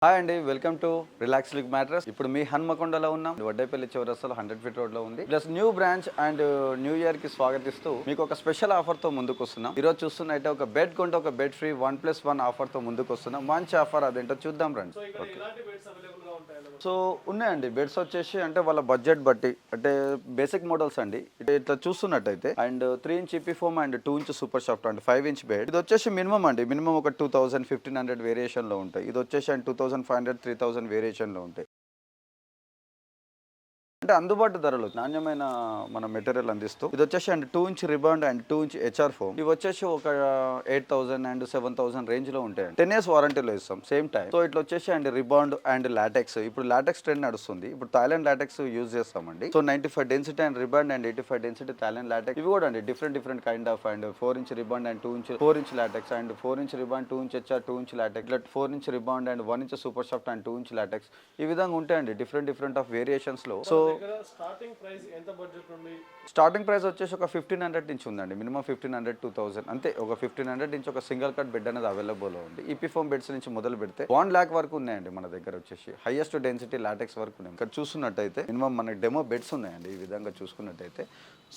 Hi అండి, welcome to Relax Lick mattress. ఇప్పుడు మీ హన్మకొండలో ఉన్నాం. వడ్డేపల్లి చౌరస్తాలో 100 ఫీట్ రోడ్ లో ఉంది. Plus new branch and new year కి స్వాగతిస్తూ మీకు ఒక స్పెషల్ ఆఫర్ తో ముందుకు వస్తున్నాం. ఈ రోజు చూస్తున్నట్టే ఒక బెడ్ కొంటే ఒక బెడ్ ఫ్రీ 1+1 ఆఫర్ తో ముందుకు వస్తున్నాం. మంచి ఆఫర్, అదేంటో చూద్దాం రండి. సో ఉన్నాయండి బెడ్స్ వచ్చేసి, అంటే వాళ్ళ బడ్జెట్ బట్టి, అంటే బేసిక్ మోడల్స్ అండి. ఇట్లా చూస్తున్నట్టయితే and 3 inch EP foam and 2 inch super soft and 5 inch bed. ఇది వచ్చేసి మినిమం అండి, మినిమం ఒక 2000 1500 వేరియేషన్ లో ఉంటాయి. ఇది వచ్చేసి అండ్ 2500 3000 వేరియేషన్ లో ఉంటాయి. అంటే అందుబాటు ధరలు, నాణ్యమైన మన మెటీరియల్ అందిస్తూ, ఇది వచ్చేసి and 2 inch రిబాండ్ and 2 inch HR foam. ఇవి వచ్చేసి ఒక 8000 అండ్ 7000 రేంజ్ లో ఉంటాయి. 10 years వారంటీలో ఇస్తాం సేమ్ టైం. సో ఇట్లా వచ్చేసి అండ్ రిబాండ్ అండ్ లాటెక్స్, ఇప్పుడు లాటెక్స్ ట్రెండ్ నడుస్తుంది. ఇప్పుడు థాయిలాండ్ లాటెక్స్ యూజ్ చేస్తామండి. So 95 density and rebond and 85 density Thailand LaTeX. ఇవి కూడా అండి different kind of and 4 inch రిబాండ్ and 4 inch LaTeX and 4 inch రిబాండ్ 2 inch HR 2 inch LaTeX, ఇట్లా 4 inch రిబాండ్ and 1 inch super soft and 2 inch LaTeX. ఈ విధంగా ఉంటాయండి different of variations లో. So starting price వచ్చేసి ఒక 1500 నుంచి ఉందండి. మినిమం 1500 2000 అంతే. ఒక 1500 నుంచి ఒక సింగిల్ కట్ బెడ్ అనేది అవైలబుల్ ఉంది. ఈపీ ఫోమ్ బెడ్స్ నుంచి మొదలు పెడితే 1 lakh వరకు ఉన్నాయండి మన దగ్గర. వచ్చేసి హైయెస్ట్ డెన్సిటీ లాటెక్స్ వరకు ఉన్నాయి. ఇక్కడ చూస్తున్నట్టయితే మినిమం మన డెమో బెడ్స్ ఉన్నాయండి. ఈ విధంగా చూసుకున్నట్టయితే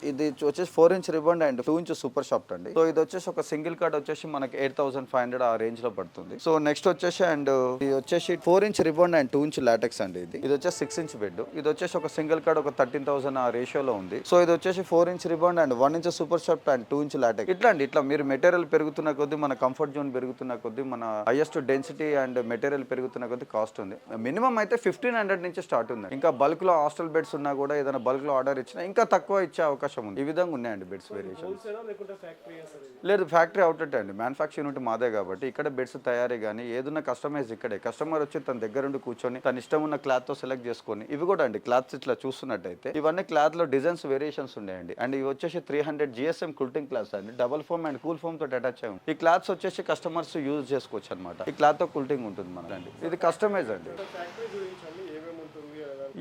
ఇది వచ్చేసి 4 inch రిబాండ్ and 2 inch super soft అండి. సో ఇది వచ్చేసి ఒక సింగిల్ కార్డ్ వచ్చేసి మనకి 8500 ఆ రేంజ్ లో పడుతుంది. సో నెక్స్ట్ వచ్చేసి అండ్ ఇది వచ్చేసి 4 ఇంచ్ రిబాండ్ అండ్ 2 ఇంచ్ లాటెక్స్ అండి. ఇది వచ్చేసి 6 ఇంచ్ బెడ్. ఇది వచ్చేసి ఒక సింగిల్ కార్డ్ ఒక 13000 ఆ రేషియోలో ఉంది. సో ఇది వచ్చేసి 4 inch రిబాండ్ and 1 inch super soft and 2 inch LaTeX. ఇట్లా అండి, ఇట్లా మీరు మెటీరియల్ పెరుగుతున్న కొద్దీ, మన కంఫర్ట్ జోన్ పెరుగుతున్న కొద్దీ, మన హైయెస్ట్ డెన్సిటీ అండ్ మెటీరియల్ పెరుగుతున్న కొద్దీ కాస్ట్ ఉంది. మినిమం అయితే 1500 నుంచి స్టార్ట్ ఉంది. ఇంకా బల్క్ లో హాస్టల్ బెడ్స్ ఉన్నా కూడా ఏదైనా బల్క్ లో ఆర్డర్ ఇచ్చినా ఇంకా తక్కువ ఇచ్చే అవకాశం ఉంది. ఈ విధంగా ఉన్నాయండి బెడ్స్ వేరియేషన్. లేదు, ఫ్యాక్టరీ అవుట్లెట్ అండి. మ్యానుఫ్యాక్చర్ యూనిట్ మాదే కాబట్టి ఇక్కడ బెడ్స్ తయారీ కానీ ఏదైనా కస్టమైజ్ ఇక్కడే. కస్టమర్ వచ్చి తన దగ్గర ఉండి కూర్చొని తన ఇష్టం ఉన్న క్లాత్ తో సెలెక్ట్ చేసుకొని, ఇవి కూడా అండి క్లాత్స్ ఇట్లా చూస్తున్నట్టయితే ఇవన్నీ క్లాత్ లో డిజైన్స్ వేరియేషన్స్ ఉన్నాయండి. అండ్ ఇవి వచ్చేసి 300 GSM కుల్టింగ్ క్లాత్స్ అండి. Double foam and cool foam తోటి అటాచ్ అయ్యి ఉంది. ఈ క్లాత్స్ వచ్చేసి కస్టమర్స్ యూజ్ చేసుకోవచ్చు అనమాట. ఈ క్లాత్ తో కూల్టింగ్ ఉంటుంది మనకి. ఇది కస్టమైజ్ అండి.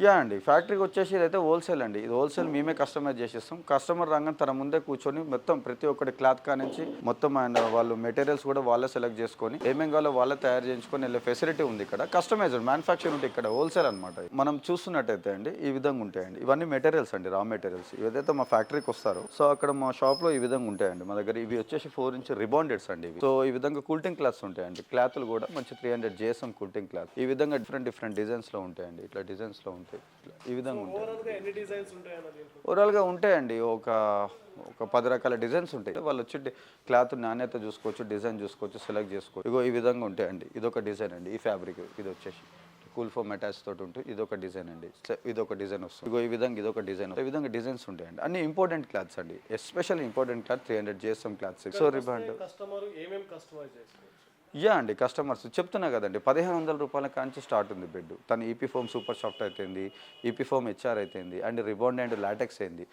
యా అండి, ఫ్యాక్టరీకి వచ్చేసి ఇదైతే హోల్సేల్ అండి. ఇది హోల్సేల్ మేమే కస్టమైజ్ చేసిస్తాం. కస్టమర్ రంగం తన ముందే కూర్చొని మొత్తం ప్రతి ఒక్కటి క్లాత్ కానించి మొత్తం అండ్ వాళ్ళు మెటీరియల్స్ కూడా వాళ్ళే సెలెక్ట్ చేసుకొని ఏమేం కావాలో వాళ్ళే తయారు చేయించుకొని వెళ్ళే ఫెసిలిటీ ఉంది ఇక్కడ. కస్టమైజ్డ్ మ్యానుఫ్యాక్చర్ ఉంటే ఇక్కడ హోల్సేల్ అనమాట. మనం చూస్తున్నట్టయితే అండి ఈ విధంగా ఉంటాయండి. ఇవన్నీ మెటీరియల్స్ అండి, రా మెటీరియల్స్. ఏదైతే మా ఫ్యాక్టరీకి వస్తారో సో అక్కడ మా షాప్ లో ఈ విధంగా ఉంటాయండి మా దగ్గర. ఇవి వచ్చేసి 4 ఇంచ్ రిబాండెడ్స్ అండి ఇవి. సో ఈ విధంగా కూల్టింగ్ క్లాత్స్ ఉంటాయండి. క్లాత్లు కూడా మంచి 300 GSM కూల్టింగ్ క్లాత్. ఈ విధంగా డిఫరెంట్ డిజైన్స్ లో ఉంటాయండి. ఇట్లా డిజైన్స్ లో ఉంటాయి. ఈ విధంగా ఉంటాయి. ఓవరాల్ గా ఉంటాయండి ఒక 10 రకాల డిజైన్స్ ఉంటాయి. వాళ్ళు వచ్చి క్లాత్ నాణ్యత చూసుకోవచ్చు, డిజైన్ చూసుకోవచ్చు, సెలెక్ట్ చేసుకోవచ్చు. ఇగో ఈ విధంగా ఉంటాయండి. ఇదొక డిజైన్ అండి. ఈ ఫ్యాబ్రిక్ ఇది వచ్చేసి కూల్ ఫోమ్ అటాచ్ తోటి ఉంటుంది. ఇదొక డిజైన్ అండి. ఇదొక డిజైన్ వస్తుంది. ఇగో ఈ విధంగా ఇదొక డిజైన్. ఈ విధంగా డిజైన్స్ ఉంటాయండి. అన్ని ఇంపార్టెంట్ క్లాత్స్ అండి. Special important cloth 300 GSM clothes. So rebond యా అండి, కస్టమర్స్ చెప్తున్నా కదండి, 1500 రూపాయల కాంచి స్టార్ట్ ఉంది బెడ్. తను ఈపీ ఫోమ్ సూపర్ సాఫ్ట్ అయితేంది, ఈపీ ఫోమ్ హెచ్ఆర్ అయితేంది, అండ్ రిబాండ్ అండ్ లాటెక్స్ అయింది.